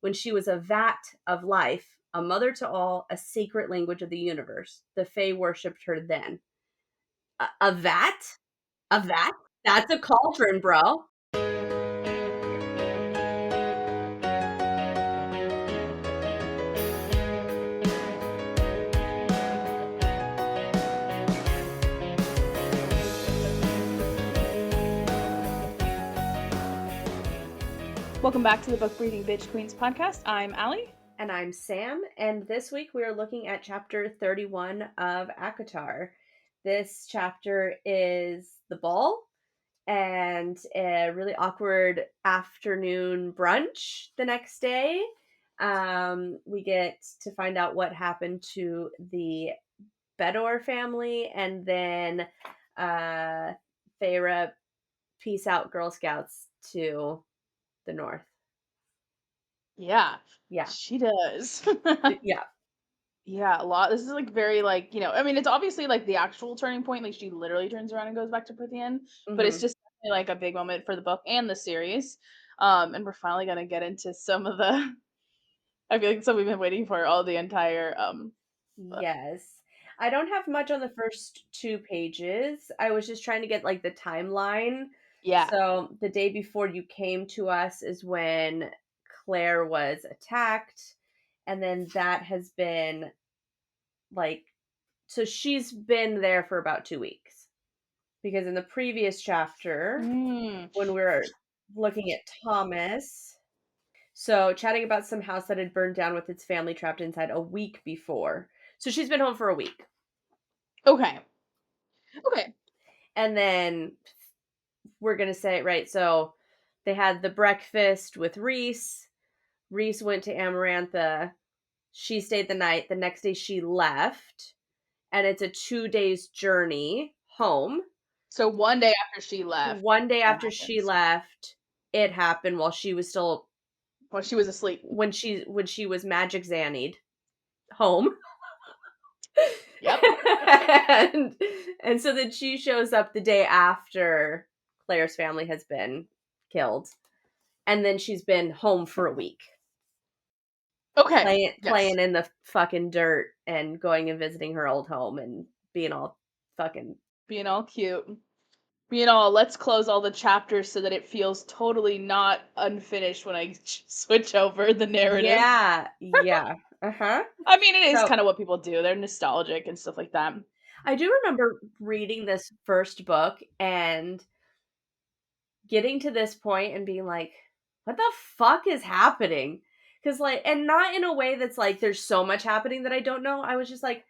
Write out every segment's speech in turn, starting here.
when she was a vat of life, a mother to all, a sacred language of the universe. The Fae worshipped her then. A vat? A vat? That's a cauldron, bro. Welcome back to the Book Breathing Bitch Queens podcast. I'm Allie. And I'm Sam, and this week we are looking at chapter 31 of ACOTAR. This chapter is the ball and a really awkward afternoon brunch the next day. We get to find out what happened to the Bedor family, and then Feyre peace out Girl Scouts to the north. Yeah. Yeah. She does. Yeah. Yeah, a lot. This is like very like, I mean, it's obviously like the actual turning point. Like she literally turns around and goes back to Prythian, but it's just like a big moment for the book and the series. And we're finally gonna get into some of the I feel like some we've been waiting for all the entire Yes. I don't have much on the first 2 pages. I was just trying to get like the timeline. Yeah. So the day before you came to us is when Claire was attacked. And then that has been like, so she's been there for about 2 weeks. Because in the previous chapter, when we were looking at Thomas, so chatting about some house that had burned down with its family trapped inside a week before. So she's been home for a week. Okay. And then we're going to say, right, so they had the breakfast with Reese. Reese went to Amarantha. She stayed the night. The next day she left. And it's a 2 days journey home. So one day after she left. One day after she left, it happened while she was still... While she was asleep. When she was magic zannied home. Yep. and so then she shows up the day after Claire's family has been killed. And then she's been home for a week. Okay. Playing in the fucking dirt and going and visiting her old home and being all fucking... Being all cute. Being all, let's close all the chapters so that it feels totally not unfinished when I switch over the narrative. Yeah. Uh-huh. I mean, it is kind of what people do. They're nostalgic and stuff like that. I do remember reading this first book and getting to this point and being like, what the fuck is happening? Because, like, and not in a way that's like, there's so much happening that I don't know. I was just like,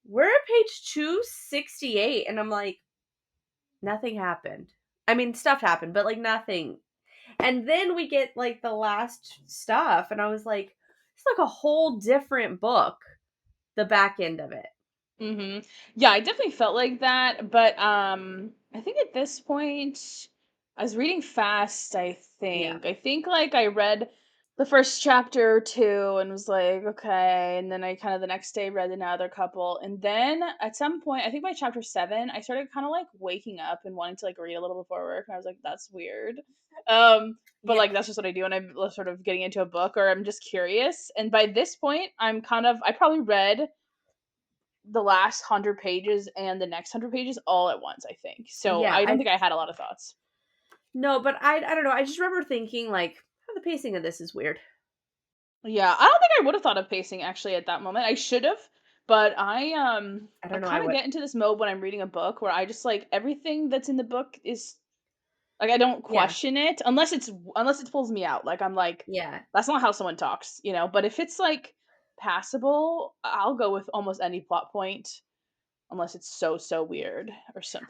we're at page 268, and I'm like, nothing happened. I mean, stuff happened, but, like, nothing. And then we get, like, the last stuff, and I was like, it's like a whole different book, the back end of it. Mm-hmm. Yeah, I definitely felt like that, but I think at this point, I was reading fast, I think. Yeah. I think, like, I read the first chapter or two and was like, okay, and then I kind of the next day read another couple, and then at some point, I think by chapter 7, I started kind of like waking up and wanting to like read a little before work, and I was like, that's weird. But like that's just what I do when I'm sort of getting into a book or I'm just curious. And by this point, I probably read the last 100 pages and the next 100 pages all at once, I think. So Yeah, I don't think I had a lot of thoughts. No, but I don't know. I just remember thinking, like, oh, the pacing of this is weird. Yeah, I don't think I would have thought of pacing actually at that moment. I should have, but I don't know. kind of get into this mode when I'm reading a book where I just like everything that's in the book is like I don't question it unless it pulls me out. Like I'm like, yeah, that's not how someone talks, But if it's like passable, I'll go with almost any plot point. Unless it's so weird or something.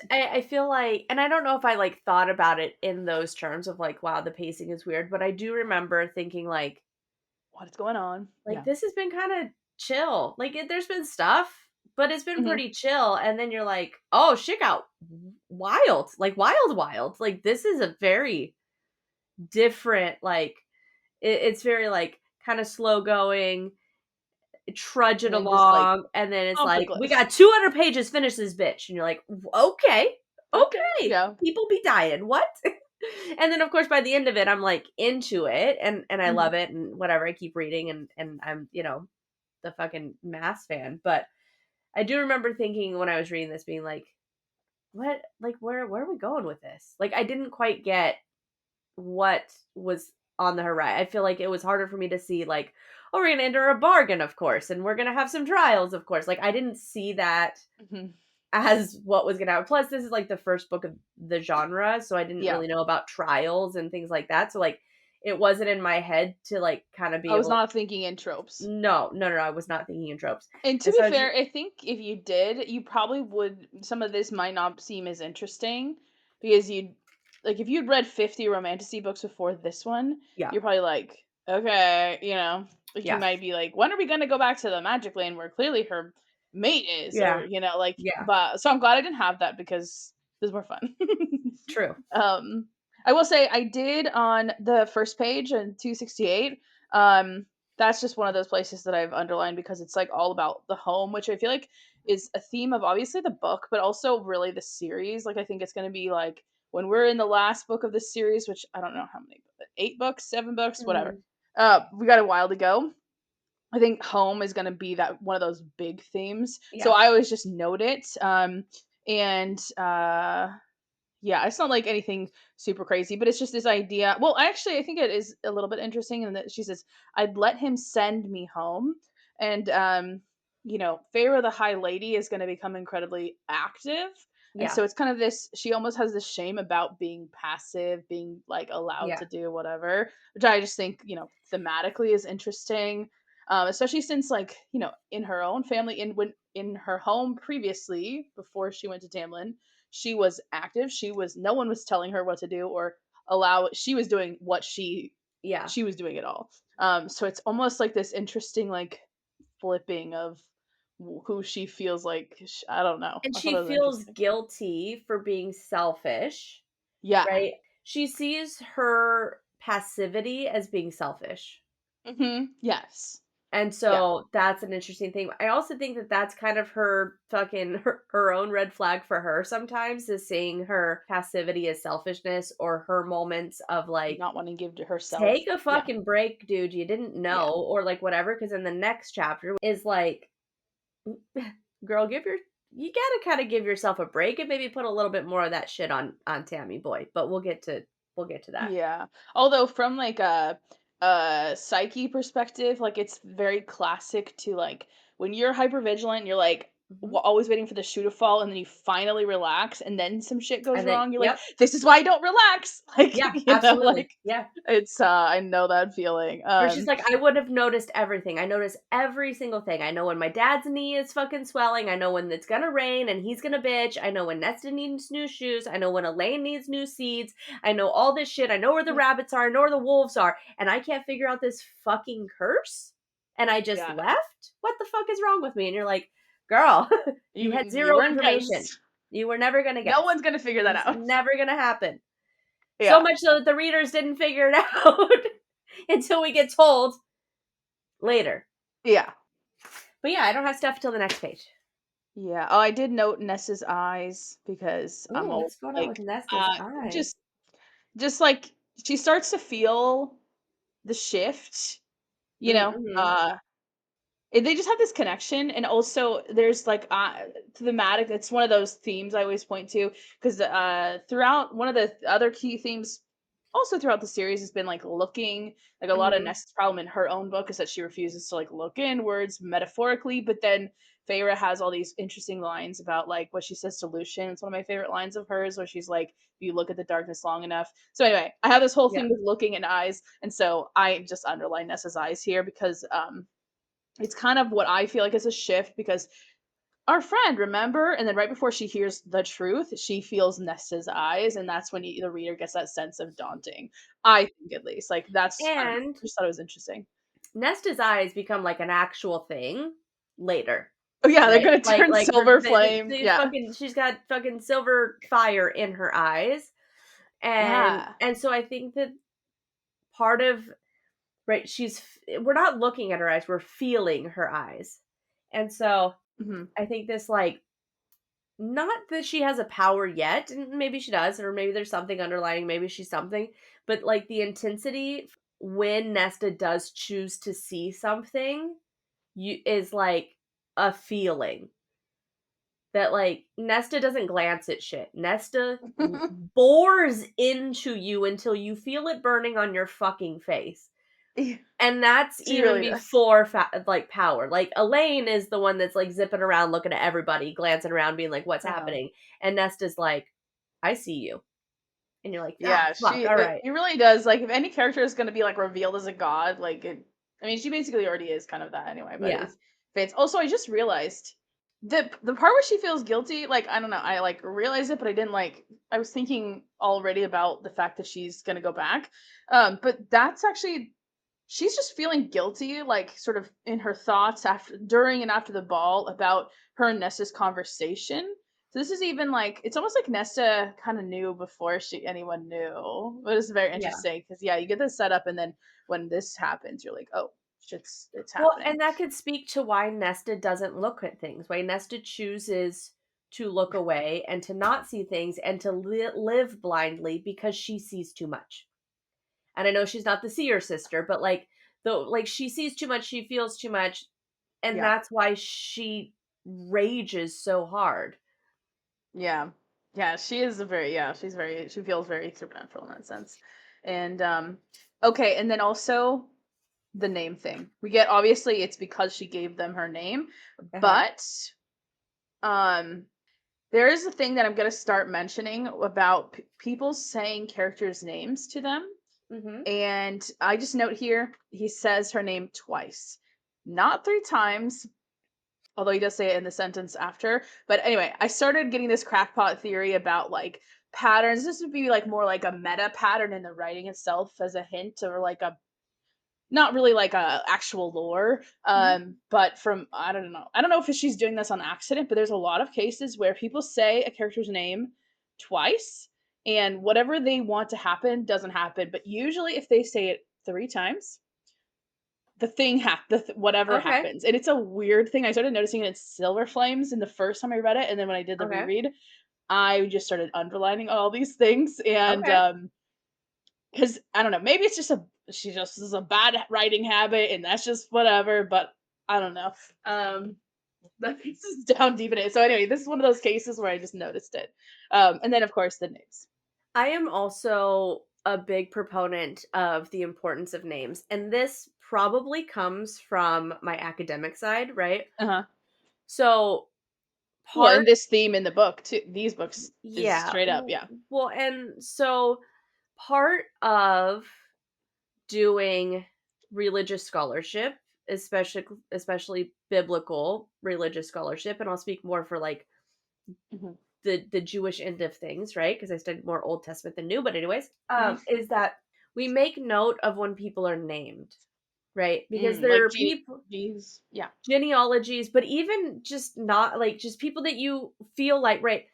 I feel like, and I don't know if I like thought about it in those terms of like, wow, the pacing is weird, but I do remember thinking like, what is going on? Like this has been kind of chill. Like there's been stuff, but it's been pretty chill. And then you're like, oh, shit got wild, like wild. Like this is a very different, like it's very like kind of slow going. Trudge it along, and then it's like, we got 200 pages, finish this bitch, and you're like, okay, yeah, people be dying, what? And then of course by the end of it I'm like into it and I Mhm. love it and whatever. I keep reading and I'm, the fucking Mass fan. But I do remember thinking when I was reading this being like, what, like where are we going with this? Like I didn't quite get what was on the horizon. I feel like it was harder for me to see like, oh, we're gonna enter a bargain, of course, and we're gonna have some trials, of course. Like I didn't see that Mhm. as what was gonna happen. Plus, this is like the first book of the genre, so I didn't Yeah. really know about trials and things like that. So like it wasn't in my head to like kind of be I was able. not thinking in tropes. No, I was not thinking in tropes. And to And be so I just fair, I think if you did, you probably would some of this might not seem as interesting because you'd like if you'd read 50 romantasy books before this one, yeah, you're probably like, okay, like you yeah, might be like, when are we gonna go back to the magic lane where clearly her mate is, yeah, or like yeah, but so I'm glad I didn't have that because it was more fun. true. Um, I will say I did on the first page in 268. That's just one of those places that I've underlined because it's like all about the home, which I feel like is a theme of obviously the book, but also really the series. Like I think it's going to be like when we're in the last book of this series, which I don't know how many, 8 books, 7 books, whatever. Mhm. We got a while to go. I think home is going to be that one of those big themes. So Yeah, I always just note it. And yeah, it's not like anything super crazy, but it's just this idea. Well, actually, I think it is a little bit interesting in that she says, "I'd let him send me home," and Feyre the High Lady is going to become incredibly active, and yeah, so it's kind of this. She almost has this shame about being passive, being like allowed yeah, to do whatever, which I just think thematically is interesting, especially since in her own family, in her home previously before she went to Tamlin she was active. She was no one was telling her what to do or allow she was doing what yeah. she was doing it all. So it's almost like this interesting like flipping of who she feels like I don't know. And I thought she that was feels interesting. guilty for being selfish, Yeah. right? She sees her passivity as being selfish. Yes. And Yeah. so that's an interesting thing. I also think that that's kind of her fucking her own red flag for her sometimes is seeing her passivity as selfishness or her moments of like, Not wanting to give to herself. take a Yeah. fucking break, dude. You didn't Yeah. know, or like whatever. Because in the next chapter is like, girl, you gotta kind of give yourself a break and maybe put a little bit more of that shit on Tammy boy. But we'll get to that. Yeah. Although from like a psyche perspective, like it's very classic to like when you're hyper vigilant, you're like Hmm. always waiting for the shoe to fall, and then you finally relax, and then some shit goes And then, wrong. You're like, yep, this is why I don't relax. Like yeah, absolutely, like yeah. it's I know that feeling. Or she's like, I would have noticed everything. I notice every single thing. I know when my dad's knee is fucking swelling. I know when it's gonna rain and he's gonna bitch. I know when Nesta needs new shoes. I know when Elain needs new seeds. I know all this shit. I know where the Yeah. rabbits are. I know where the wolves are. And I can't figure out this fucking curse. And I just Yeah. left? What the fuck is wrong with me? And you're like, girl, you had You zero weren't information. guessed. You were never gonna No guess. one's gonna figure that It's out. never gonna happen. So Yeah. much so that the readers didn't figure it out until we get told later. Yeah. But yeah, I don't have stuff till the next page. Yeah. Oh, I did note Nessa's eyes because I'm Oh, all what's going on with like, Nesta's uh, eyes? just like she starts to feel the shift, you know. Mm-hmm. They just have this connection, and also there's like thematic. It's one of those themes I always point to because throughout one of the other key themes, also throughout the series, has been like looking. Like a lot of Mm-hmm. Nest's problem in her own book is that she refuses to like look inwards metaphorically, but then Feyre has all these interesting lines about like what she says to Lucian. It's one of my favorite lines of hers where she's like, "You look at the darkness long enough." So anyway, I have this whole Yeah. thing with looking in eyes, and so I just underline Nessa's eyes here because it's kind of what I feel like is a shift because our friend, remember? And then right before she hears the truth, she feels Nessa's eyes, and that's when the reader gets that sense of daunting. I think, at least, like that's I don't know. And I just thought it was interesting. Nesta's eyes become like an actual thing later, Oh yeah, they're right? gonna Like turn like silver flame. the Yeah, fucking she's got fucking silver fire in her eyes. And yeah. and so I think that part of right, we're not looking at her eyes, we're feeling her eyes. And so Hmm. I think this like not that she has a power yet, and maybe she does, or maybe there's something underlying, maybe she's something, but, like, the intensity when Nesta does choose to see something, you is, like, a feeling that, like, Nesta doesn't glance at shit. Nesta bores into you until you feel it burning on your fucking face. Yeah, And that's she even really does. before like, power. Like, Elaine is the one that's, like, zipping around looking at everybody, glancing around, being like, "What's Uh-huh. happening?" And Nesta's like, "I see you." And you're like, "Ah, Yeah, fuck, alright." it really does. Like, if any character is gonna be like revealed as a god, like it. I mean, she basically already is kind of that anyway. But Yeah. it's fits. Also, I just realized the part where she feels guilty. Like, I don't know. I like realized it, but I didn't like. I was thinking already about the fact that she's gonna go back. But that's actually she's just feeling guilty, like sort of in her thoughts after, during, and after the ball about her and Nesta's conversation. So this is even like it's almost like Nesta kind of knew before she anyone knew. But it's very Yeah. interesting because yeah, you get this set up, and then when this happens, you're like, oh, shit's it's Well, happening. and that could speak to why Nesta doesn't look at things, why Nesta chooses to look away and to not see things and to live blindly because she sees too much. And I know she's not the seer sister, but, like, though, like, she sees too much, she feels too much, and Yeah, that's why she rages so hard. yeah, yeah. She is a very yeah. She's very she feels very supernatural in that sense, and okay, and then also the name thing. We get obviously it's because she gave them her name, Uh-huh. but um there is a thing that I'm going to start mentioning about people saying characters' names to them. Mhm. And I just note here he says her name twice. Not three times, although he does say it in the sentence after. But anyway, I started getting this crackpot theory about like patterns. This would be like more like a meta pattern in the writing itself as a hint or like a not really like a actual lore, Mhm. but from I don't know if she's doing this on accident, but there's a lot of cases where people say a character's name twice, and whatever they want to happen doesn't happen. But usually, if they say it three times, the thing whatever Okay. happens, and it's a weird thing. I started noticing it in Silver Flames in the first time I read it, and then when I did the Okay. reread, I just started underlining all these things, and Okay. 'cause I don't know, maybe it's just a she just is a bad writing habit and that's just whatever, but I don't know. This is down deep in it. So anyway, this is one of those cases where I just noticed it. And then of course the names. I am also a big proponent of the importance of names, and this probably comes from my academic side, right? Uh-huh. So, Well, part and this theme in the book too. These books is yeah. straight up, yeah. Well, and so part of doing religious scholarship, especially biblical religious scholarship, and I'll speak more for, like, Mhm. the Jewish end of things, right? Because I studied more Old Testament than New, but anyways, Mhm. is that we make note of when people are named, right? Because there Like are people genes. Yeah. genealogies, but even just not like just people that you feel like, right?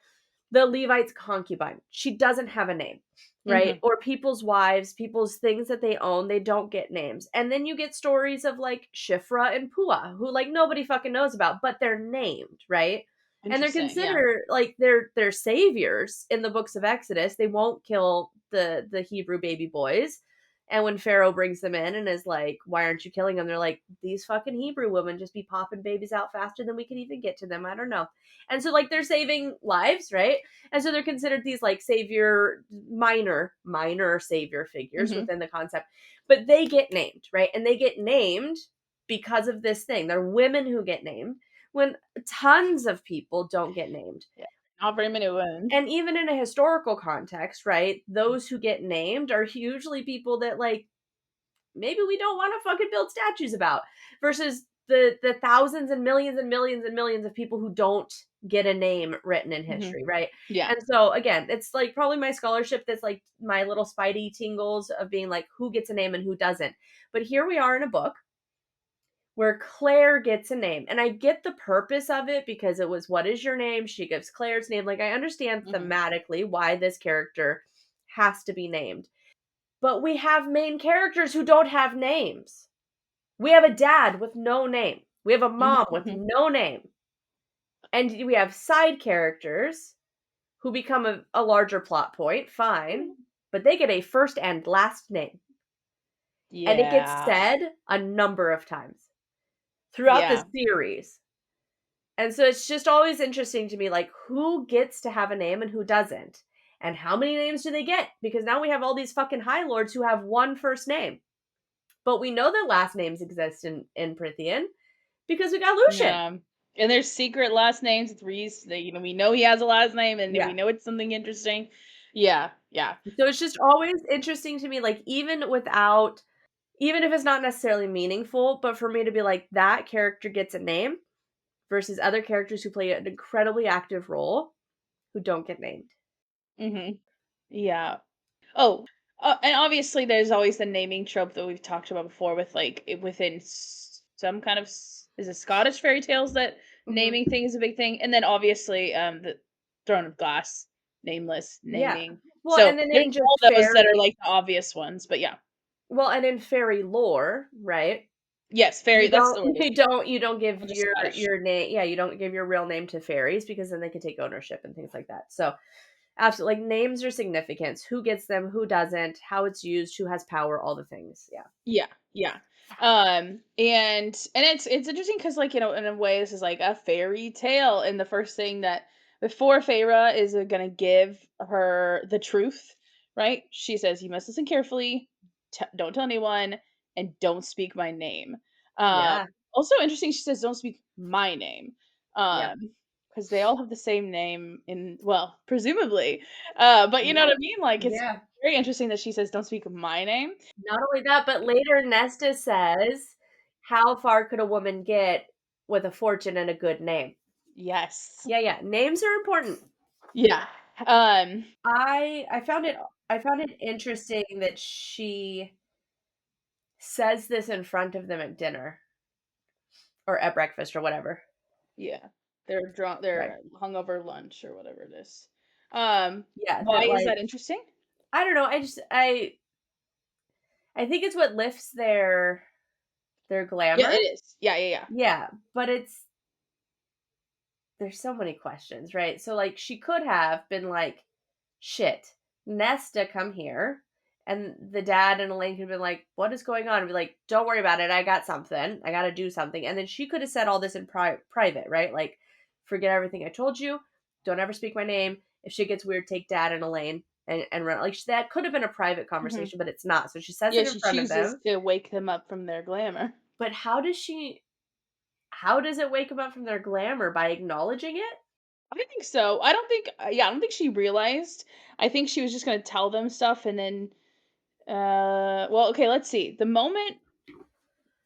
The Levite's concubine, she doesn't have a name, right? Mhm. Or people's wives, people's things that they own, they don't get names. And then you get stories of like Shifra and Pua, who like nobody fucking knows about, but they're named, right? And they're Interesting. Yeah. considered like they're saviors in the books of Exodus. They won't kill the Hebrew baby boys. And when Pharaoh brings them in and is like, "Why aren't you killing them?" They're like, "These fucking Hebrew women just be popping babies out faster than we can even get to them. I don't know." And so like they're saving lives, right? And so they're considered these like savior minor savior figures Mhm. within the concept. But they get named, right? And they get named because of this thing. They're women who get named when tons of people don't get named. Yeah. Not very many women. And even in a historical context, right? Those who get named are usually people that like maybe we don't want to fucking build statues about versus the thousands and millions and millions and millions of people who don't get a name written in Mhm. history, right? Yeah. And so again, it's like probably my scholarship that's like my little spidey tingles of being like who gets a name and who doesn't. But here we are in a book where Claire gets a name. And I get the purpose of it because it was what is your name? She gives Claire's name. Like I understand Mhm. thematically why this character has to be named. But we have main characters who don't have names. We have a dad with no name. We have a mom with Mhm. no name. And we have side characters who become a larger plot point, fine, but they get a first and last name. And it gets Yeah. said a number of times throughout the Yeah. series. And so it's just always interesting to me, like, who gets to have a name and who doesn't? And how many names do they get? Because now we have all these fucking High Lords who have one first name. But we know that last names exist in Prythian because we got Lucian. Yeah. And there's secret last names with Reese. We know he has a last name, and we Yeah. know it's something interesting. Yeah, yeah. So it's just always interesting to me, like, even if it's not necessarily meaningful, but for me to be like, that character gets a name versus other characters who play an incredibly active role who don't get named. Mhm. Yeah. Oh, and obviously there's always the naming trope that we've talked about before with within some kind of is it Scottish fairy tales that Mhm. naming thing is a big thing, and then obviously the Throne of Glass, nameless Yeah. naming. Well, So and then there's in all just those that are fairy like the obvious ones, but yeah, well, and in fairy lore, right? yes, fairy. You That's don't the word. you don't give I'm just Scottish. your name, yeah, you don't give your real name to fairies because then they can take ownership and things like that. So, absolutely, like, names are significance. Who gets them, who doesn't, how it's used, who has power, all the things. Yeah. Yeah, yeah. And it's interesting because in a way this is like a fairy tale, and the first thing that before Feyre is gonna give her the truth, right? She says, "You must listen carefully. Don't tell anyone, and don't speak my name." Um, Yeah. Also interesting, she says, "Don't speak my name," Yep. because they all have the same name in well, presumably. But you know Yeah. what I mean? Like it's Yeah. very interesting that she says, "Don't speak my name." Not only that, but later Nesta says, "How far could a woman get with a fortune and a good name?" Yes. Yeah, yeah. Names are important. Yeah. Um, I found it interesting that she says this in front of them at dinner or at breakfast or whatever. yeah. They're drunk, Right. they're hungover lunch or whatever it is. Yeah, Why that, is like, that interesting? I don't know, I think it's what lifts their Yeah, it glamour. is. Yeah, yeah, yeah. Yeah, but there's so many questions, right? So, like, she could have been like, "Shit, Nesta, come here." And the dad and Elaine could have been like, "What is going on?" And be like, "Don't worry about it. I got something. I got to do something." And then she could have said all this in private, right? Like, "Forget everything I told you. Don't ever speak my name. If shit gets weird, take dad and Elaine and run." Like, that could have been a private Mhm. conversation, but it's not. So she says Yeah, it in she front of chooses them. to wake them up from their glamour. But how does it wake them up from their glamour? By acknowledging it? I think so. I don't think yeah, I don't think she realized. I think she was just gonna tell them stuff and then well, okay, let's see. The moment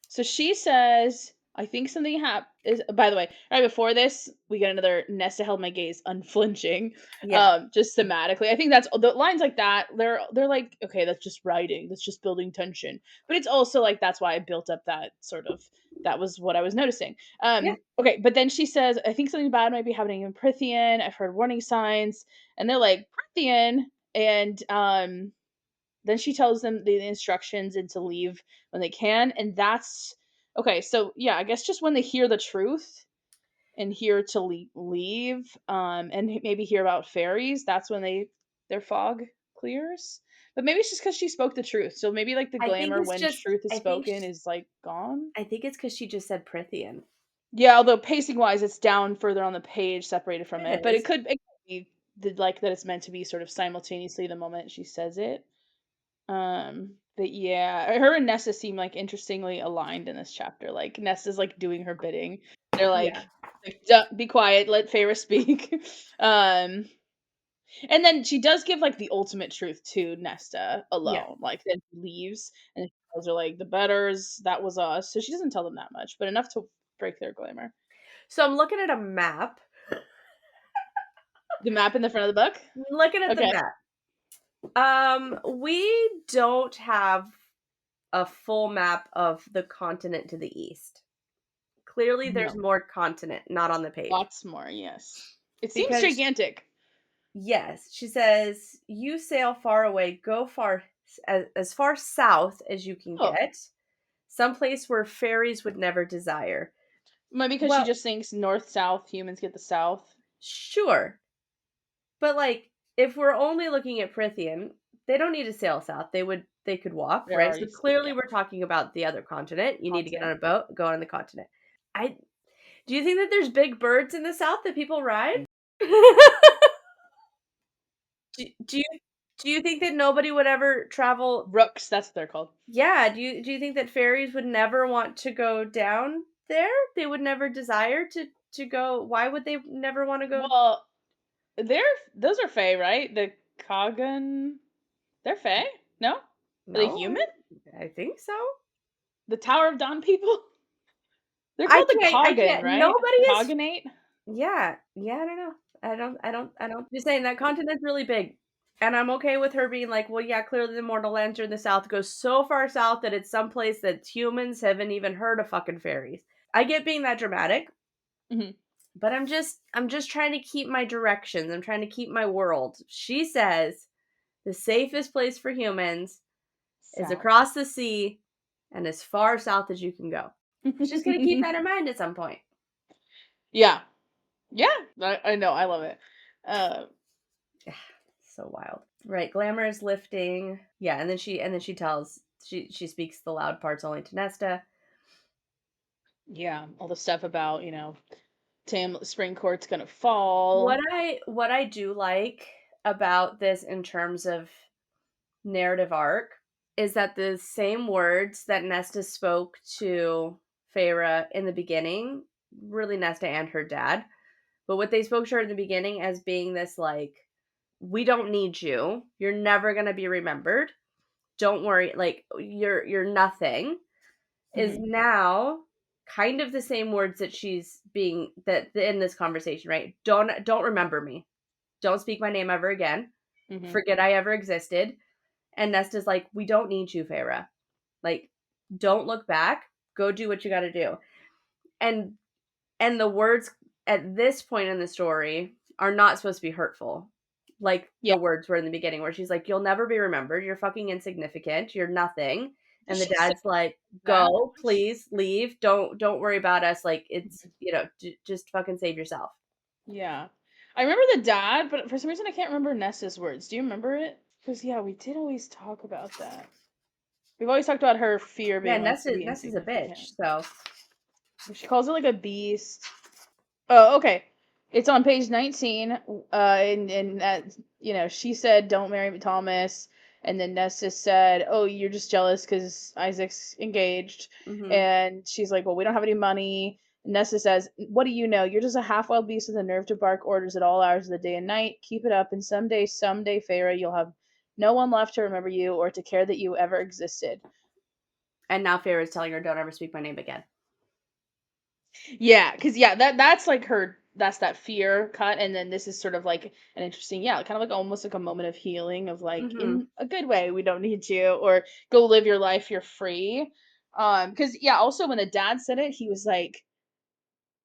So she says, I think something happened. Is By the way, right before this, we get another Nesta held my gaze unflinching. Yeah. Just thematically. I think that's the lines like that, they're like, okay, that's just writing, that's just building tension. But it's also like that's why I built up that sort of that was what I was noticing. Yeah. Okay, but then she says, I think something bad might be happening in Prythian. I've heard warning signs, and they're like, Prythian, and then she tells them the instructions and to leave when they can, and that's okay. So yeah, I guess just when they hear the truth and hear to leave, and maybe hear about fairies, that's when their fog clears. But maybe it's just because she spoke the truth. So maybe like the I think glamour it's when just truth is spoken is like gone. I think it's because she just said Prythian. Yeah, although pacing wise, it's down further on the page, separated from It it. But is. it could be like that. It's meant to be sort of simultaneously the moment she says it. But yeah, her and Nessa seem like interestingly aligned in this chapter. Like Nessa's like doing her bidding. They're Yeah. like, "Duh, be quiet, let Feyre speak." um, and then she does give like the ultimate truth to Nesta Yeah. alone. Like then she leaves and she tells her like the betters, that was us. So she doesn't tell them that much, but enough to break their glamour. So I'm looking at a map. The map in the front of the book. Looking at the Okay. map. We don't have a full map of the continent to the east. Clearly, there's No. more continent not on the page. Lots more. Yes. It seems Because, gigantic. yes, she says, "You sail far away, go as far south as you can Oh. get, someplace where fairies would never desire." Maybe because she Well, just thinks north south humans get the south. sure. But like, if we're only looking at Prythian, they don't need to sail south. They could walk, They're right? So already clearly yeah, we're talking about the other continent. You need to get on continent. a boat, go on the continent. I Do you think that there's big birds in the south that people ride? Do you think that nobody would ever travel? Rooks, that's what they're called. Yeah, do you think that fairies would never want to go down there? They would never desire to go. Why would they never want to go? Well, they're those are Fae, right? The Kagan, they're Fae? No? Are they No, human? I think so. The Tower of Dawn people? They're I called the can't. I Kagan, can't. right? Nobody is. Kaganate? Yeah, yeah. I don't know. I don't. Just saying that continent's really big, and I'm okay with her being like, well, yeah, clearly the mortal lands are in the south. Goes so far south that it's someplace that humans haven't even heard of fucking fairies. I get being that dramatic, Mhm. but I'm just trying to keep my directions. I'm trying to keep my world. She says the safest place for humans is South. across the sea and as far south as you can go. She's gonna keep that in mind at some point. Yeah. Yeah. I know, I love it. Uh, So wild. Right, glamour is lifting. Yeah, and then she tells she speaks the loud parts only to Nesta. yeah, all the stuff about, Spring Court's gonna What fall. I do like about this in terms of narrative arc is that the same words that Nesta spoke to Feyre in the beginning, really Nesta and her dad, but what they spoke to her in the beginning as being this like, we don't need you. You're never gonna be remembered. Don't worry, like you're nothing, is Mhm. now kind of the same words that she's being that in this conversation, right? Don't remember me. Don't speak my name ever again. Mhm. Forget I ever existed. And Nesta's like, we don't need you, Feyre. Like, don't look back. Go do what you got to do. And the words at this point in the story are not supposed to be hurtful. Like Yeah. the words were in the beginning where she's like, you'll never be remembered. You're fucking insignificant. You're nothing. Did And the she say dad's like, that? go, please leave. Don't worry about us. Like it's, just fucking save yourself. Yeah. I remember the dad, but for some reason I can't remember Nessa's words. Do you remember it? Because yeah, we did always talk about that. We've always talked about her fear Yeah, being like to be Nessa's a bitch. insignificant. So She calls it like a beast. Oh, okay. It's on page 19. And she said, "Don't marry Thomas," and then Nessa said, "Oh, you're just jealous because Isaac's engaged." mhm. And she's like, "Well, we don't have any money." And Nessa says, "What do you know? You're just a half-wild beast with the nerve to bark orders at all hours of the day and night. Keep it up, and someday, Feyre, you'll have no one left to remember you or to care that you ever existed." And now Feyre's telling her, don't ever speak my name again. Yeah, because yeah, that's like her. That's that fear cut, and then this is sort of like an interesting, yeah, kind of like almost like a moment of healing of like Mhm. in a good way. We don't need you, or go live your life. You're free. Because yeah, also when the dad said it, he was like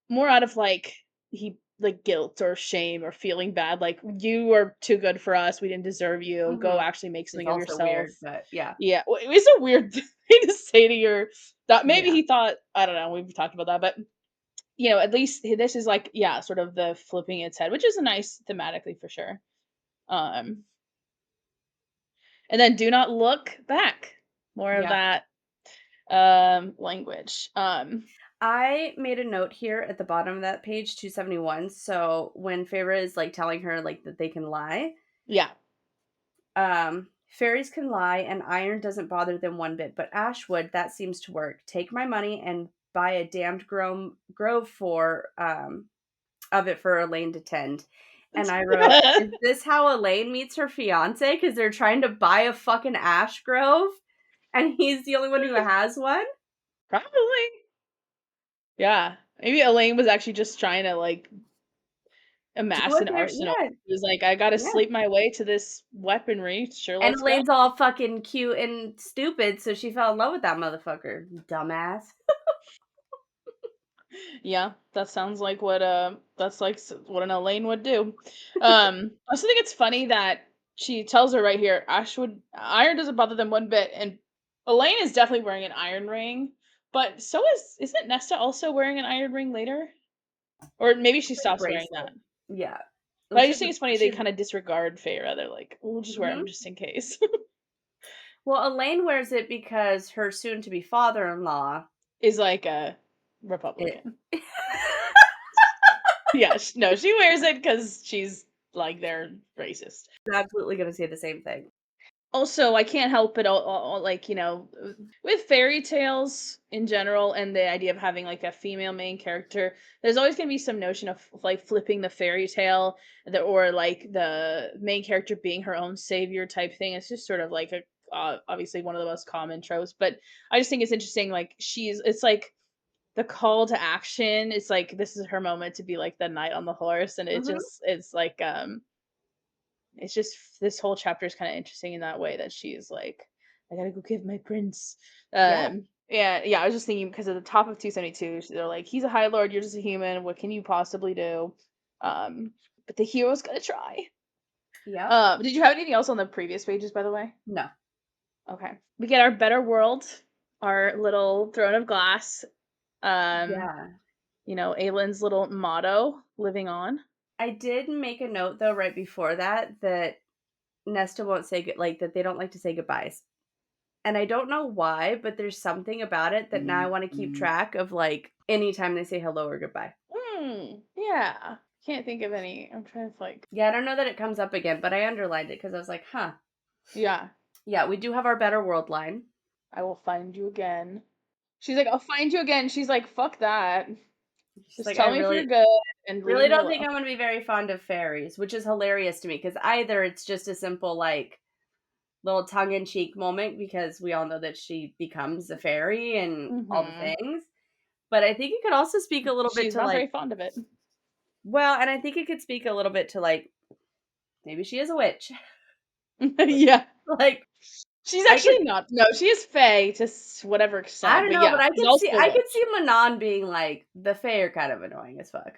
more out of like he like guilt or shame or feeling bad, like you are too good for us. We didn't deserve you. Go Mhm. actually make It's something of also yourself. weird, but yeah. Yeah, well, it was a weird thing to say to your that maybe Yeah. he thought I don't know. We've talked about that, but at least this is like, yeah, sort of the flipping its head, which is a nice thematically for sure. Um, and then do not look back. More of Yeah. that language. I made a note here at the bottom of that page 271. So when Feyre is like telling her like that they can lie, Yeah. fairies can lie and iron doesn't bother them one bit, but ashwood, that seems to work. Take my money and buy a damned grove for of it for Elaine to tend. And I wrote, is this how Elaine meets her fiance? Because they're trying to buy a fucking ash grove and he's the only one who has one? Probably. Yeah. Maybe Elaine was actually just trying to like Do amass what an they're, arsenal. yeah, He was like, I gotta yeah. sleep my way to this weaponry. Sure, And let's go. Elaine's all fucking cute and stupid, so she fell in love with that motherfucker. Dumbass. Yeah, that sounds like what that's like what an Elaine would do. I also think it's funny that she tells her right here, Ashwood iron doesn't bother them one bit, and Elaine is definitely wearing an iron ring. But isn't Nesta also wearing an iron ring later? Or maybe she Like stops wearing bracelet. that. Yeah. But Well, I she just has think a it's funny they she has kind of disregard Feyre. They're like, we'll just wear them mhm. just in case. Well, Elaine wears it because her soon-to-be father-in-law Is like a it Republican. Yeah, no, she wears it because she's like they're racist. absolutely gonna say the same thing. Also, I can't help but like with fairy tales in general and the idea of having like a female main character, there's always going to be some notion of like flipping the fairy tale or like the main character being her own savior type thing. It's just sort of like a obviously one of the most common tropes, but I just think it's interesting. Like it's like the call to action. It's like this is her moment to be like the knight on the horse, and Mhm. it's like it's just this whole chapter is kind of interesting in that way that she's like, I gotta go give my prince. Yeah. Yeah. I was just thinking because at the top of 272, they're like, he's a high lord, you're just a human. What can you possibly do? Um, but the hero's gonna try. Yep. Did you have anything else on the previous pages, by the way? No. Okay, we get our better world, our little throne of glass. Um, Yeah. Aelin's little motto, living on. I did make a note though right before that Nesta won't say like that they don't like to say goodbyes. And I don't know why, but there's something about it that now I want to keep track of like anytime they say hello or goodbye. Yeah. Can't think of any. I'm trying to like. Yeah, I don't know that it comes up again, but I underlined it because I was like, huh. Yeah. Yeah, we do have our better world line. I will find you again. She's like, I'll find you again. She's like, fuck that. She's Just like, I tell me if you're good and leave really me don't think alone. I'm going to be very fond of fairies, which is hilarious to me because either it's just a simple like little tongue in cheek moment because we all know that she becomes a fairy and all the Mm-hmm. things. But I think it could also speak a little bit She's to not like, very fond of it. well, and I think it could speak a little bit to like, maybe she is a witch. Yeah. Like, She's I could, actually not. No, she is Fae to whatever I extent, don't but know, yeah, but she's also a I could witch. see Manon being like, the Fae are kind of annoying as fuck.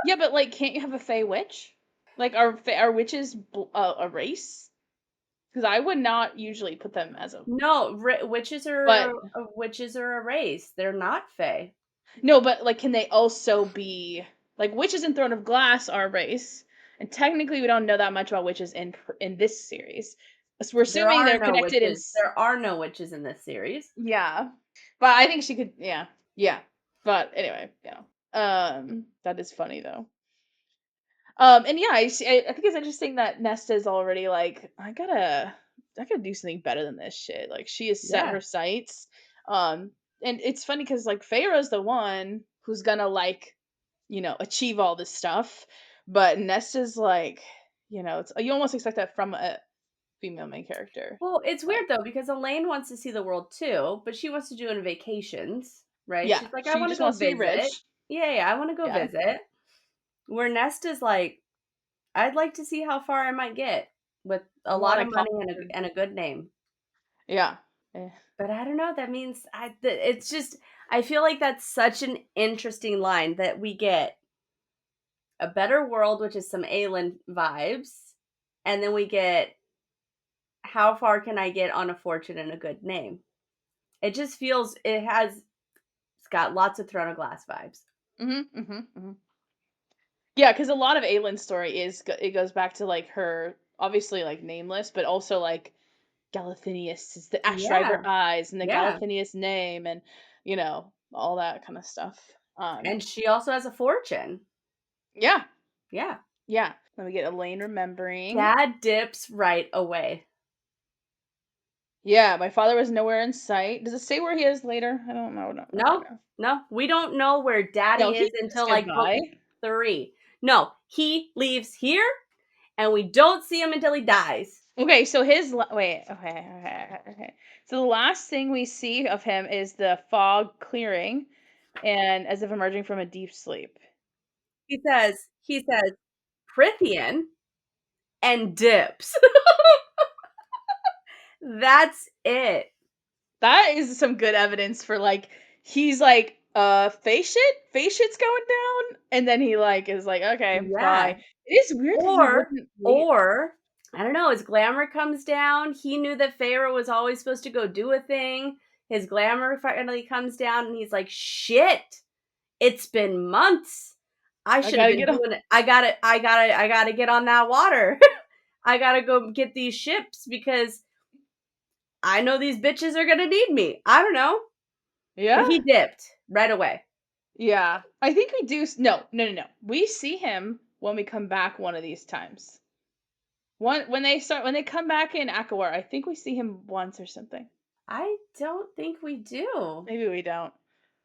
Yeah, but like, can't you have a Fae witch? Like, are witches a race? Because I would not usually put them as a. No, But witches are a race. They're not Fae. no, but like, can they also be like witches in Throne of Glass are a race, and technically we don't know that much about witches in this series. So we're There assuming are they're no connected in. witches. There are no witches in this series. Yeah, but I think she could. Yeah, yeah. But anyway, yeah. That is funny though. And yeah, I think it's interesting that Nesta's already like, I gotta do something better than this shit. Like she has set Yeah. her sights. Um, and it's funny because like Feyre's the one who's gonna like, achieve all this stuff, but Nesta's like, it's you almost expect that from a female main character. Well, it's Like, weird though because Elaine wants to see the world too, but she wants to do it on vacations, right? yeah, She's like, I she want to just go wants to be visit. rich. Yeah, I want to go Yeah, visit. Where Nesta's like, I'd like to see how far I might get with I a want lot to of money conquer. and a good name. Yeah. Eh. But I don't know. That means it's just I feel like that's such an interesting line that we get a better world, which is some Aelin vibes, and then we get how far can I get on a fortune and a good name? It just feels it's got lots of Throne of Glass vibes. Mm-hmm. Mm-hmm. Mm-hmm. Yeah, because a lot of Aelin's story it goes back to like her obviously like nameless, but also like Galathinius is the Ashriver Yeah, eyes and the yeah. Galathinius name and all that kind of stuff. And she also has a fortune. Yeah, Yeah. yeah. Let me get Elaine remembering. Dad dips right away. Yeah, my father was nowhere in sight. Does it say where he is later? I don't know. No, okay, No, no. no, we don't know where No, Daddy he is says until like book goodbye. 3. No, he leaves here and we don't see him until he dies. Okay, so wait. Okay. So the last thing we see of him is the fog clearing, and as if emerging from a deep sleep. He says Prythian and dips. That's it. That is some good evidence for like he's like face shit's going down, and then he like is like okay Yeah. bye. It is weird that he Or wouldn't wait. or I don't know, his glamour comes down. He knew that Feyre was always supposed to go do a thing. His glamour finally comes down, and he's like, "Shit, it's been months. I I should have gotta been get on. doing it. I gotta get on that water. I gotta go get these ships because I know these bitches are gonna need me. I don't know." Yeah, But he dipped right away. yeah. I think we do. No. We see him when we come back one of these times. When they come back in ACOTAR, I think we see him once or something. I don't think we do. Maybe we don't.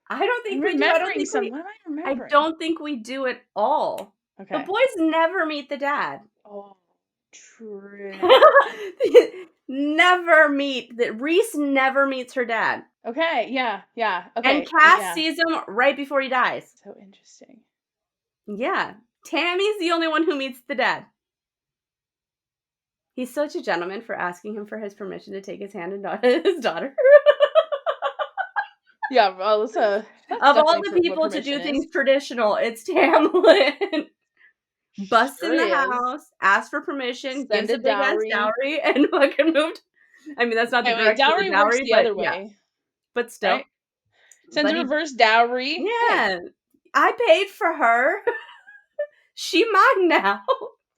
I don't I'm think we do. remembering some. What am I I remembering? don't think we do at all. The Okay. boys never meet the dad. Oh, true. Never meet that Reese never meets her dad. Okay, yeah, And okay, Cass yeah. sees him right before he dies. So interesting. Yeah. Tammy's the only one who meets the dad. He's such a gentleman for asking him for his permission to take his hand and his daughter. Yeah, well, that's Of all definitely the what people to do permission is. things traditional, it's Tamlin. Busts in Sure the is. house, asks for permission, Send gives a a big ass dowry. dowry, and fucking moved. I mean, that's not the Okay, wait, direction of dowry the works dowry, the but other yeah. way, But still. right? Sends But a he, reverse dowry. Hey, yeah. I paid for her. She mine now.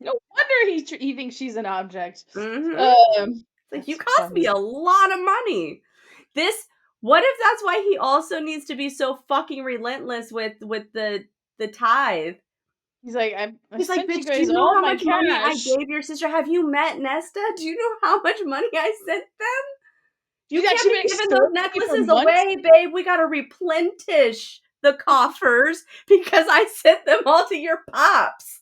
no wonder he thinks she's an object. Mm-hmm. Like, you That's cost me funny. a lot of money. This, what if that's why he also needs to be so fucking relentless with the tithe? He's like, I He's like, sent you bitch, do guys you know all how my much money I cash. gave your sister? Have you met Nesta? Do you know how much money I sent them? You She's can't actually be been giving those extorting me for necklaces months. away, babe. We gotta replenish the coffers because I sent them all to your pops.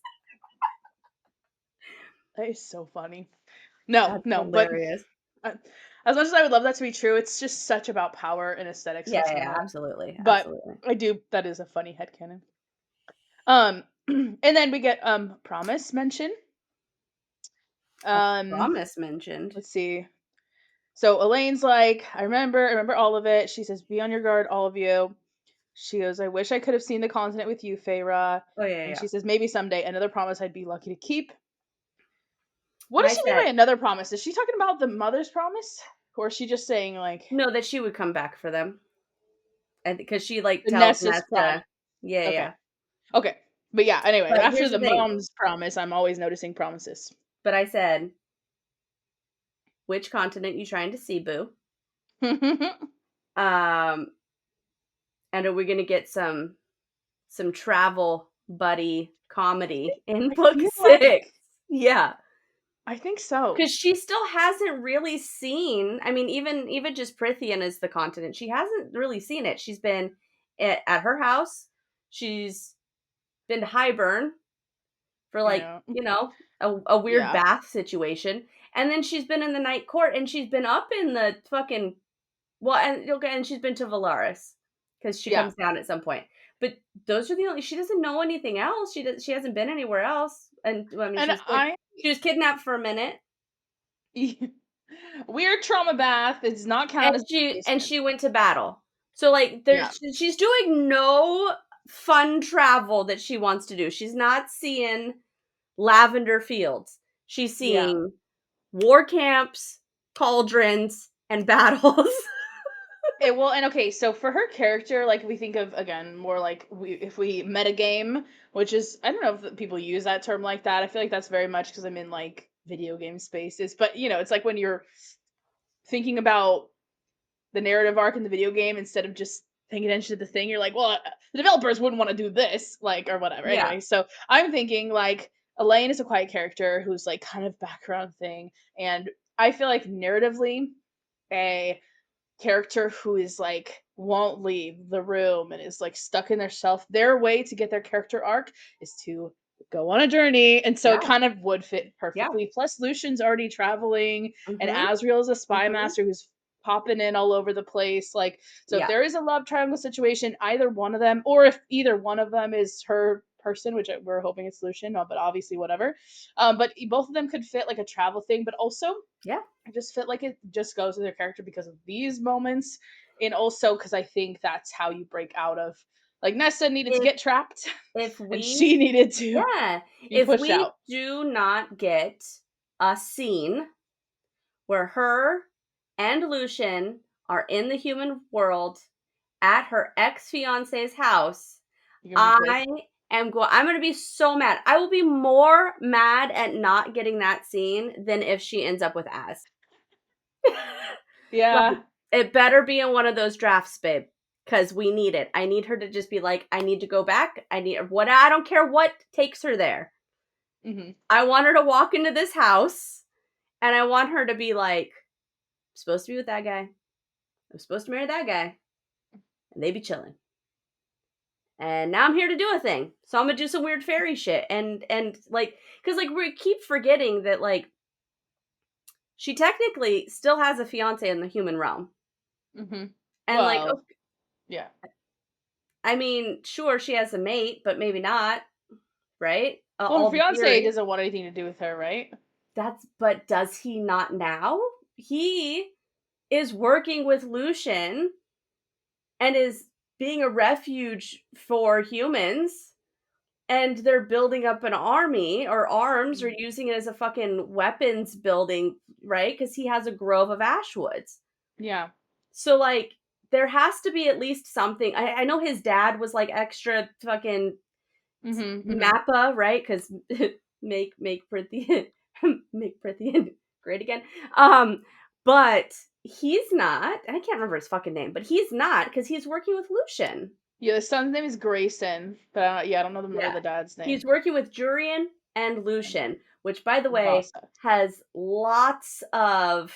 That is so funny. No, That's no, but hilarious. uh, as much as I would love that to be true, it's just such about power and aesthetics Yeah, for yeah, someone. absolutely, But absolutely. I do. That is a funny headcanon. And then we get promise mention. A Um, promise mentioned. let's see. So Elaine's like, I remember all of it. She says, "Be on your guard, all of you." She goes, "I wish I could have seen the continent with you, Feyre." Oh yeah, And yeah. she says, "Maybe someday." Another promise I'd be lucky to keep. What And does I she mean said by another promise? Is she talking about the mother's promise, or is she just saying like no, that she would come back for them, and because she like the tells Nesta's promise? Nesta, yeah, yeah. Okay, Yeah. okay, but yeah. Anyway, But after here's the the thing. mom's promise, I'm always noticing promises. But I said, which continent you trying to see, boo? Um, and are we gonna get some travel buddy comedy in I book feel 6? like Yeah. I think so. Because she still hasn't really seen. I mean, even just Prythian is the continent. She hasn't really seen it. She's been at her house. She's been to Highburn for like Yeah, a weird yeah, bath situation, and then she's been in the night court, and she's been up in the fucking well, and okay, and she's been to Valaris because she yeah. comes down at some point. But those are the only. She doesn't know anything else. She hasn't been anywhere else. And well, I mean, And I she was kidnapped for a minute. weird trauma bath does not And count as and basement. she went to battle. So like Yeah, she's doing no fun travel that she wants to do. She's not seeing lavender fields. She's yeah. seeing war camps, cauldrons, and battles. Well, and okay, so for her character, like we think of again more like if we metagame, which is I don't know if people use that term like that. I feel like that's very much because I'm in like video game spaces, but it's like when you're thinking about the narrative arc in the video game instead of just paying attention to the thing. You're like, well, the developers wouldn't want to do this, like or whatever. Yeah. Anyway, so I'm thinking like Elaine is a quiet character who's like kind of background thing, and I feel like narratively a character who is like won't leave the room and is like stuck in their self, their way to get their character arc is to go on a journey, and so it Yeah. kind of would fit Yeah. perfectly. Plus Lucian's already traveling, and Mhm. Asriel is a spy Mhm. master who's popping in all over the place, like, so if Yeah. there is a love triangle situation, either one of them, or if either one of them is her person, which we're hoping it's Lucian, but obviously whatever, but both of them could fit like a travel thing, but also Yeah. I just felt like it just goes with their character because of these moments, and also because I think that's how you break out of like Nesta needed to If get trapped, if and we she needed to yeah, be if pushed we out. do not get a scene where her and Lucian are in the human world at her ex-fiance's house, You're gonna be I pissed. I'm going to be so mad. I will be more mad at not getting that scene than if she ends up with Az. Like, Yeah. it better be in one of those drafts, babe, because we need it. I need her to just be like, I need to go back. I don't care what takes her there. Mm-hmm. I want her to walk into this house and I want her to be like, I'm supposed to be with that guy. I'm supposed to marry that guy. And they be chilling. And now I'm here to do a thing. So I'm gonna do some weird fairy shit. And like, because like we keep forgetting that like she technically still has a fiance in the human realm. Mm-hmm. And like, Well, yeah. I mean, sure, she has a mate, but maybe not, right? Well, her All the fiance theory. doesn't want anything to do with her, right? But does he not now? He is working with Lucian and is being a refuge for humans, and they're building up an army or arms or Mm. using it as a fucking weapons building, right? Because he has a grove of ashwoods. Yeah. So like there has to be at least something. I know his dad was like extra fucking Mm-hmm. Mm-hmm. Mappa, right? Because make Prythian make Prythian great again. But he's not. I can't remember his fucking name, but he's not because he's working with Lucian. Yeah, the son's name is Grayson, but I don't remember Yeah, the dad's he's name. working with Jurian and And Lucian, which, by the way, Vasa. has lots of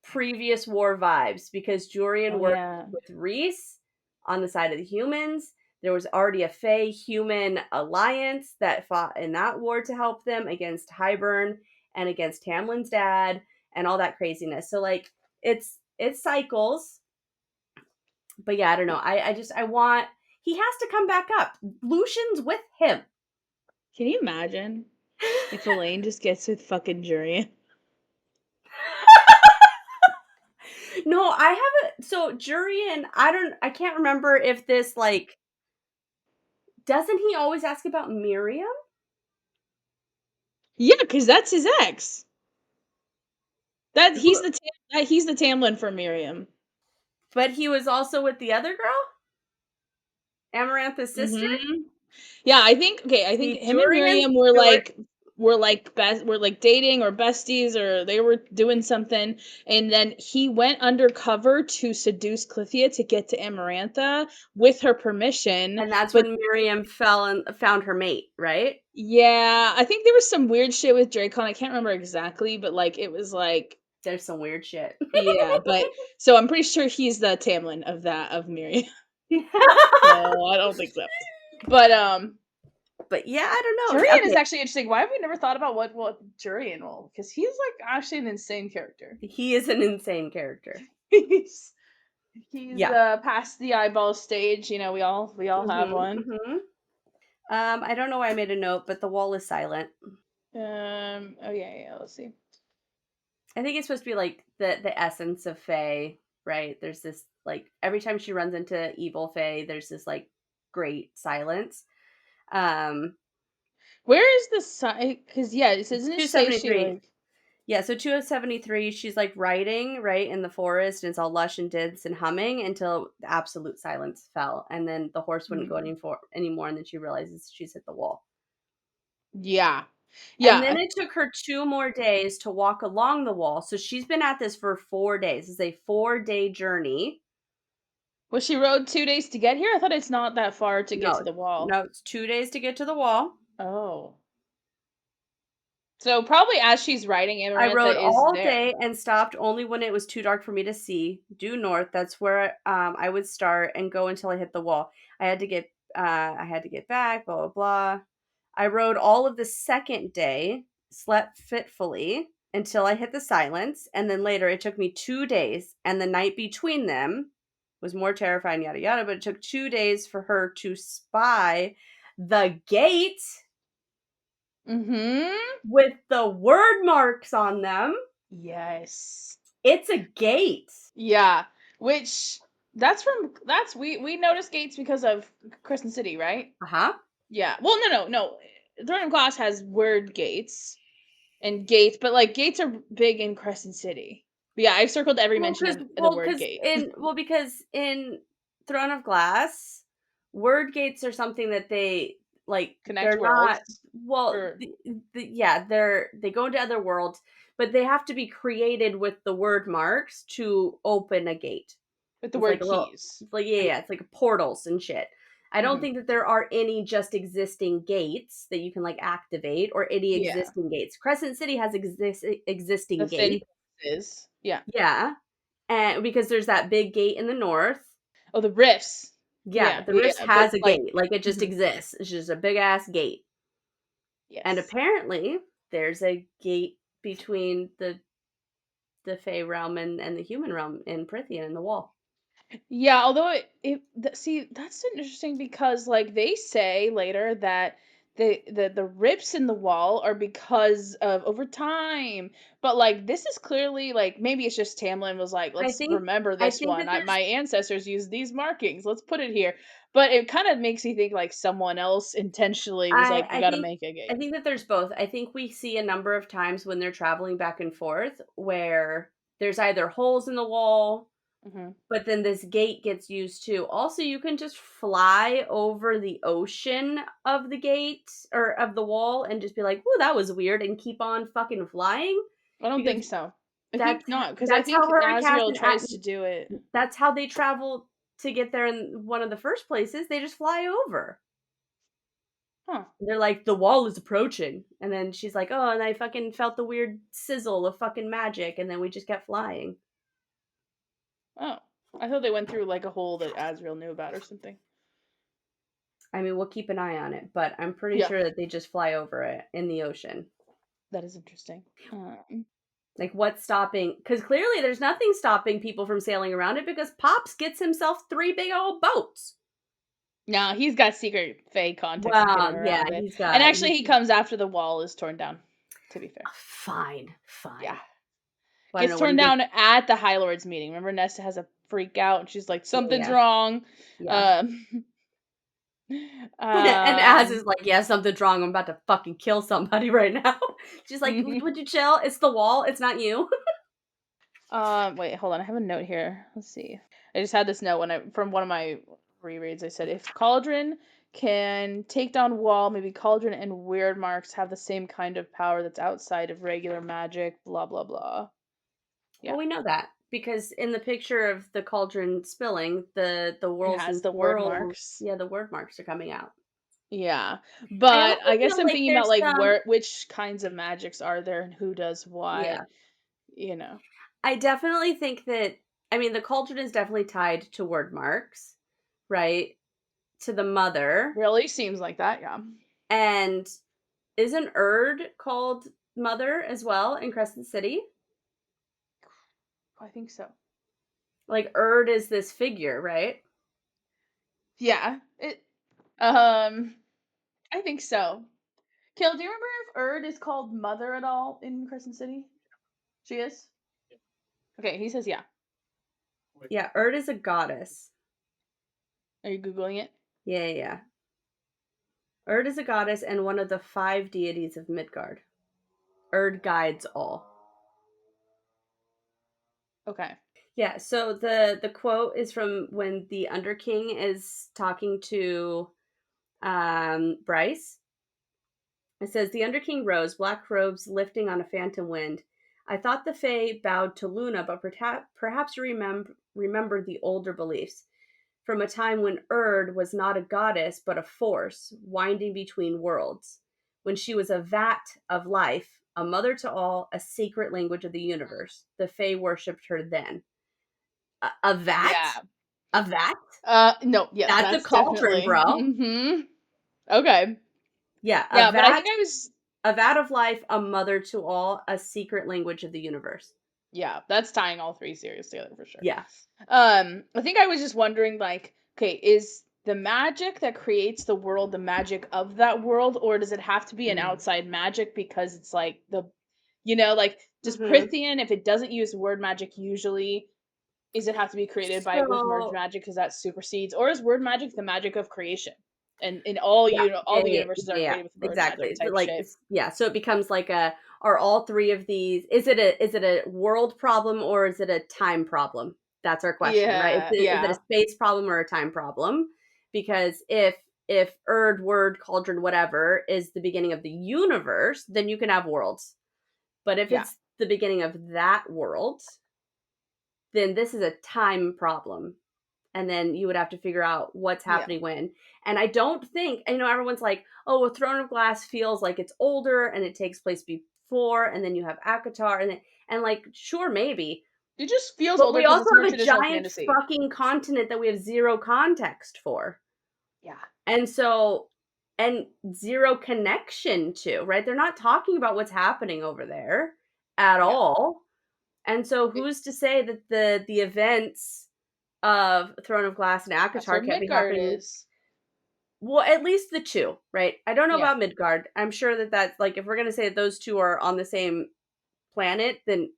previous war vibes because Jurian Oh worked yeah. with Reese on the side of the humans. There was already a Fey human alliance that fought in that war to help them against Hybern and against Tamlin's dad and all that craziness. So like it's cycles. But yeah, I don't know. I want he has to come back up. Lucian's with him. Can you imagine if Elaine just gets with fucking Jurian? No, I haven't. So Jurian, I can't remember if this like doesn't he always ask about Miriam? Yeah, because that's his ex. That Who, he's the Tamlin for Miriam. but he was also with the other girl, Amarantha's sister. Mm-hmm. Yeah, I think See, him and Jurian's Miriam were like dating or besties or they were doing something, and then he went undercover to seduce Clithia to get to Amarantha with her permission. and that's But when Miriam fell and found her mate, right? yeah, I think there was some weird shit with Dracon. I can't remember exactly, but like it was like There's some weird shit. yeah, but so I'm pretty sure he's the Tamlin of Miriam. No, I don't think so. But But yeah, I don't know. Jurian is Okay, actually interesting. Why have we never thought about what Jurian will? Because he's like actually an insane character. he is an insane character. he's he's Yeah. past the eyeball stage. You know, we all have Mhm. one. Mhm. I don't know why I made a note, but the wall is silent. Oh yeah. Let's see. I think it's supposed to be like the essence of Faye, right? There's this like every time she runs into evil Faye, there's this like great silence. Um Where is the sign? Because yeah, doesn't it say she 273. like? Yeah, so 273, she's like riding right in the forest and it's all lush and dense and humming until the absolute silence fell. And then the horse wouldn't go Hmm. anymore. And then she realizes she's hit the wall. Yeah, And yeah. then it took her 2 more days to walk along the wall. So she's been at this for 4 days. It's a 4-day journey. Well, she rode 2 days to get here. I thought it's not that far to get No, to the wall. no, it's 2 days to get to the wall. Oh, so probably as she's riding, I Amarantha rode is all there. day and stopped only when it was too dark for me to see. Due north, that's where I would start and go until I hit the wall. I had to get back, blah blah blah. I rode all of the second day, slept fitfully until I hit the silence, and then later it took me 2 days, and the night between them was more terrifying, yada yada, but it took 2 days for her to spy the gate Mm-hmm. with the word marks on them. Yes. It's a gate. Yeah. Which that's we noticed gates because of Crescent City, right? Uh-huh. Yeah. Well, no. Throne of Glass has word gates and gates, but like gates are big in Crescent City. But yeah, I've circled every Well, mention because of the well, word because gate. because in Throne of Glass, word gates are something that they like. Connect They're not worlds. well. Or Yeah, they go into other worlds, but they have to be created with the word marks to open a gate. with the It's like word a little. keys. It's like yeah, it's like portals and shit. I don't Hmm. think that there are any just existing gates that you can like activate or any Yeah. existing gates. Crescent City has The existing thin gate. is. Yeah. Yeah, and because there's that big gate in the north. Oh, the rifts. Yeah, Yeah, the yeah, Rifts yeah. But has a like, gate, like, it just mhm. exists. It's just a big ass gate. And Yes. apparently, there's a gate between the Fey realm and the human realm in Prythian in the wall. Yeah, although see, that's interesting because like they say later that the rips in the wall are because of over time, but like this is clearly like maybe it's just Tamlin was like, I let's think remember I this think one. that there's My ancestors used these markings. Let's put it here. But it kind of makes you think like someone else intentionally was I like, we I got to think make a I gate. think that there's both. I think we see a number of times when they're traveling back and forth where there's either holes in the wall. Hmm. But then this gate gets used too. Also, you can just fly over the ocean of the gate or of the wall and just be like, "Ooh, that was weird," and keep on fucking flying I don't because think so. I think not because I that's how think her and Cass Asriel and tries to do it. that's how they travel to get there in one of the first places. They just fly over. Huh. They're like, "The wall is approaching," and then she's like, "Oh," and I fucking felt the weird sizzle of fucking magic, and then we just kept flying. Oh. I thought they went through like a hole that Asriel knew about or something. I mean, we'll keep an eye on it, but I'm pretty Yeah. sure that they just fly over it in the ocean. That is interesting. Like, what's stopping? Because clearly there's nothing stopping people from sailing around it because Pops gets himself 3 big old boats. No, he's got secret Fae contacts to get him Well, yeah, around it. he's And got actually, he's he comes after the wall is torn down, to be fair. fine, Yeah. fine. But I don't Gets know what torn he gets. down at the High Lord's meeting. Remember, Nesta has a freak out and she's like, Yeah, something's yeah, wrong. yeah. Um, And Az um, is like, yeah, something's wrong. I'm about to fucking kill somebody right now. She's like, would you chill? It's the wall. It's not you. wait, hold on. I have a note here. Let's see. I just had this note from one of my rereads. I said if Cauldron can take down Wall, maybe Cauldron and Wyrd marks have the same kind of power that's outside of regular magic. Blah blah blah. Yeah, Well, we know that because in the picture of the cauldron spilling, the it worlds has and the word swirls, marks. yeah, the word marks are coming out. Yeah, I but also I guess feel I'm like thinking about there's like some, where which kinds of magics are there and who does what. yeah. You know, I definitely think that, I mean, the cauldron is definitely tied to word marks, right? To the mother. really seems like that. Yeah, And isn't Erd called mother as well in Crescent City? I think so. Like Erd is this figure, right? Yeah, it. Um, I think so. Kill, do you remember if Erd is called Mother at all in Crescent City? She is? Okay, he says yeah. Yeah, Erd is a goddess. Are you Googling it? Yeah, yeah, yeah. Erd is a goddess and one of the 5 deities of Midgard. Erd guides all. Okay. Yeah, so the quote is from when the Underking is talking to Bryce. It says the Underking rose, black robes lifting on a phantom wind. I thought the Fae bowed to Luna, but perhaps remembered the older beliefs from a time when Erd was not a goddess but a force winding between worlds. When she was a vat of life, a mother to all, a secret language of the universe. The Fae worshipped her then. A vat? Yeah. A vat? No, yeah, That's a that's cauldron, definitely. bro. Okay. Yeah, Yeah, but I think I was. a vat of life, a mother to all, a secret language of the universe. Yeah, that's tying all three series together for sure. Yeah. I think I was just wondering, like, okay, is the magic that creates the world the magic of that world, or does it have to be an Mm. outside magic because it's like like, does Hmm. Prythian, if it doesn't use word magic usually, is it have to be created by with word So magic because that supersedes, or is word magic the magic of creation? and in all all the Yeah, universes are yeah, created with bird magic exactly. type Like, shit. it's yeah, so it becomes like are all 3 of these is it a world problem or is it a time problem? That's our question, right? Yeah, Is it a yeah, space problem or a time problem? Because if Erd, Word, Cauldron, whatever is the beginning of the universe, then you can have worlds. But if yeah, it's the beginning of that world, then this is a time problem. And then you would have to figure out what's yeah. happening when. And I don't think, everyone's like, oh, a Throne of Glass feels like it's older and it takes place before, and then you have ACOTAR, and like, sure, maybe. It just feels But older we because also it's more have a traditional giant fantasy. fucking continent that we have zero context for. Yeah, And so, and zero connection to, right? They're not talking about what's happening over there at yeah. all. And so It, who's to say that the events of Throne of Glass and that's where ACOTAR can't be Midgard happening. is. Well, at least the 2, right? I don't know Yeah, about Midgard. I'm sure that that's like, if we're gonna say that those 2 are on the same planet, then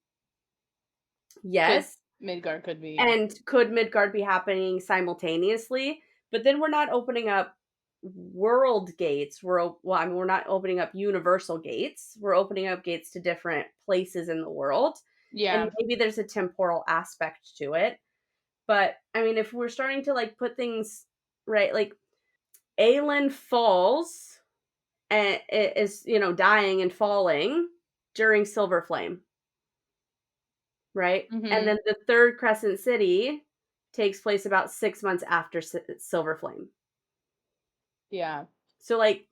could yes. Midgard could be, yeah. And could Midgard be happening simultaneously? But then we're not opening up world gates. Well, I mean, we're not opening up universal gates. We're opening up gates to different places in the world. And Yeah. maybe there's a temporal aspect to it. But I mean, if we're starting to like put things right, like Aelin falls and is, dying and falling during Silver Flame, right? And Mhm. then the third Crescent City takes place about 6 months after Silver Flame. Yeah. So like,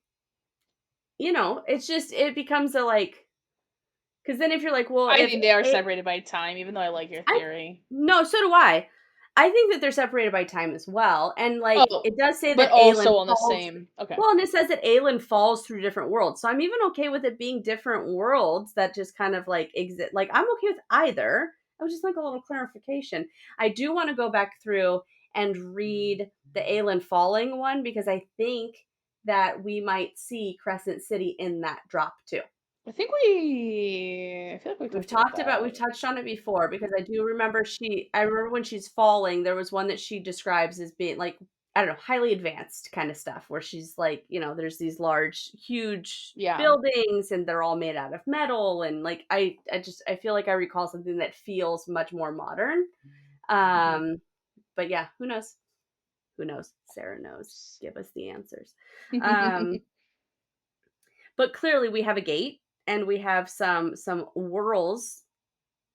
it's just it becomes a like, cuz then if you're like, well, I if think they are a separated by time, even though I like your I theory. no, so do I. I think that they're separated by time as well, and, like, Oh, it does say but that Aelin also on the falls same. Okay. well, and it says that Aelin falls through different worlds, so I'm even okay with it being different worlds that just kind of, like, exist. Like, I'm okay with either. I would just like a little clarification. I do wanna go back through and read the Aelin falling one because I think that we might see Crescent City in that drop too. I feel like we talked about We've that. touched on it before because I remember when she's falling, there was one that she describes as being like, I don't know, highly advanced kind of stuff where she's like, there's these large, huge Yeah. buildings and they're all made out of metal. And like, I feel like I recall something that feels much more modern. Mhm. Um, but yeah, who knows? Who knows? Sarah knows. Give us the answers. Um, but clearly we have a gate and we have some whorls,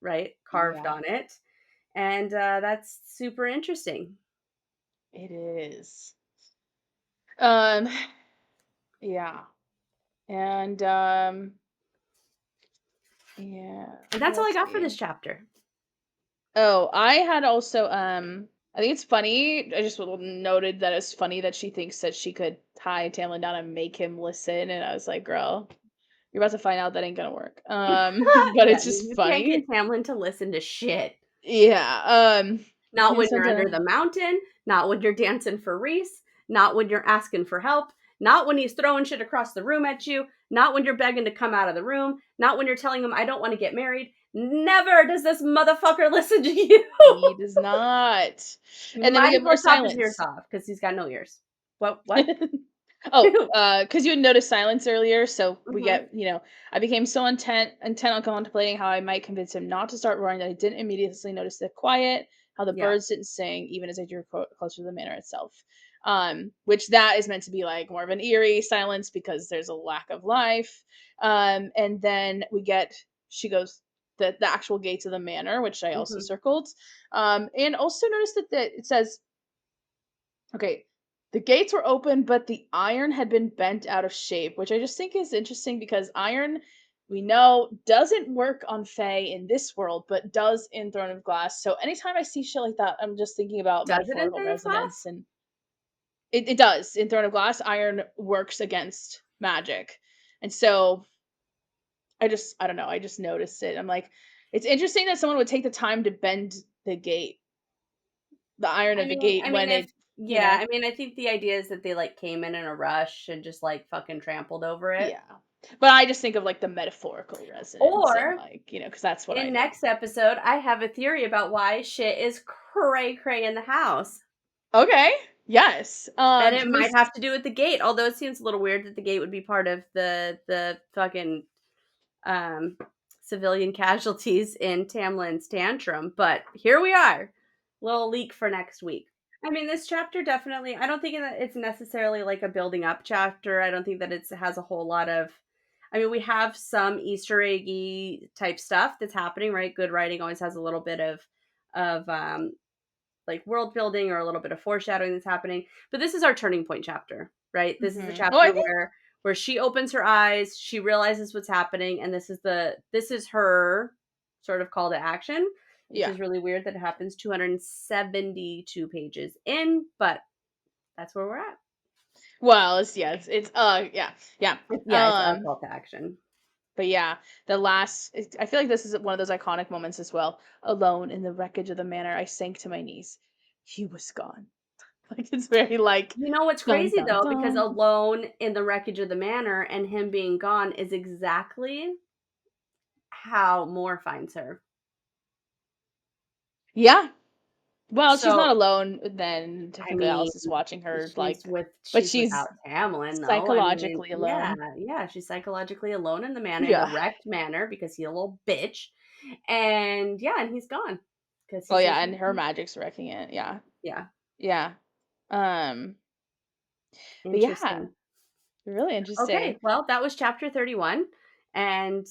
right, carved Yeah, on it. And that's super interesting. it is. Um, yeah. And yeah, And what that's all I else got for we this chapter. Oh, I had also I think it's funny. I just noted that it's funny that she thinks that she could tie Tamlin down and make him listen, and I was like, "Girl, you're about to find out that ain't gonna work." But Yeah, it's just you can't get funny. Tamlin to listen to shit. Yeah. Not He when sent you're under a the mountain, not when you're dancing for Reese, not when you're asking for help, not when he's throwing shit across the room at you, not when you're begging to come out of the room, not when you're telling him I don't want to get married. Never does this motherfucker listen to you. he does not. You And then we might get as more well chop his ears silence. off because he's got no ears. What? Oh, because you had noticed silence earlier, so we Hmm. get, I became so intent on contemplating how I might convince him not to start roaring that I didn't immediately notice the quiet, how the Yeah. birds didn't sing, even as I drew closer to the manor itself. Which that is meant to be like more of an eerie silence because there's a lack of life. And then she goes the actual gates of the manor, which I also Hmm. circled. And also noticed that it says, okay, the gates were open, but the iron had been bent out of shape, which I just think is interesting because iron, we know, doesn't work on Fae in this world, but does in Throne of Glass. So anytime I see shit like that, I'm just thinking about Does it in metaphorical Throne of resonance. Glass? And it does. In Throne of Glass, iron works against magic. And so I don't know, I just noticed it. I'm like, it's interesting that someone would take the time to bend the gate, the iron of the gate when If it, you yeah, know, I think the idea is that they like came in a rush and just like fucking trampled over it. yeah. But I just think of like the metaphorical resonance and Or like, because that's what I in know. next episode, I have a theory about why shit is cray cray in the house. Okay. Yes. And it might This have to do with the gate, although it seems a little weird that the gate would be part of the fucking um civilian casualties in Tamlin's tantrum, but here we are. Little leak for next week. I mean, this chapter definitely, I don't think that it's necessarily like a building up chapter. I don't think that it has a whole lot of, I mean, we have some Easter eggy type stuff that's happening, right? Good writing always has a little bit of like world building or a little bit of foreshadowing that's happening. But this is our turning point chapter, right? This is the Oh, I chapter think where she opens her eyes, she realizes what's happening, and this is her sort of call to action, which yeah. is really weird that it happens 272 pages in, but that's where we're at. Well, it's yeah, yeah. Yeah, it's our call to action. But yeah, I feel like this is one of those iconic moments as well. Alone in the wreckage of the manor, I sank to my knees. He was gone. Like it's very like You know what's dun crazy dun though, because dun. alone in the wreckage of the manor and him being gone is exactly how Moore finds her. Yeah. Well, she's not So alone then I technically mean, Alice is watching her like but she's she's without Tamlin though. I mean, psychologically yeah, alone. yeah, she's psychologically alone in the manor, in the Yeah. wrecked manor because he's a little bitch. And yeah, and he's gone because he Oh says yeah, and her magic's wrecking it. Yeah. yeah, Yeah. Um but yeah, interesting. really interesting. Okay, well, that was chapter 31 and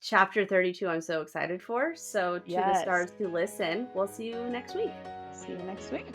chapter 32 I'm so excited for. So to the Yes. stars who listen, we'll see you next week. See you next week.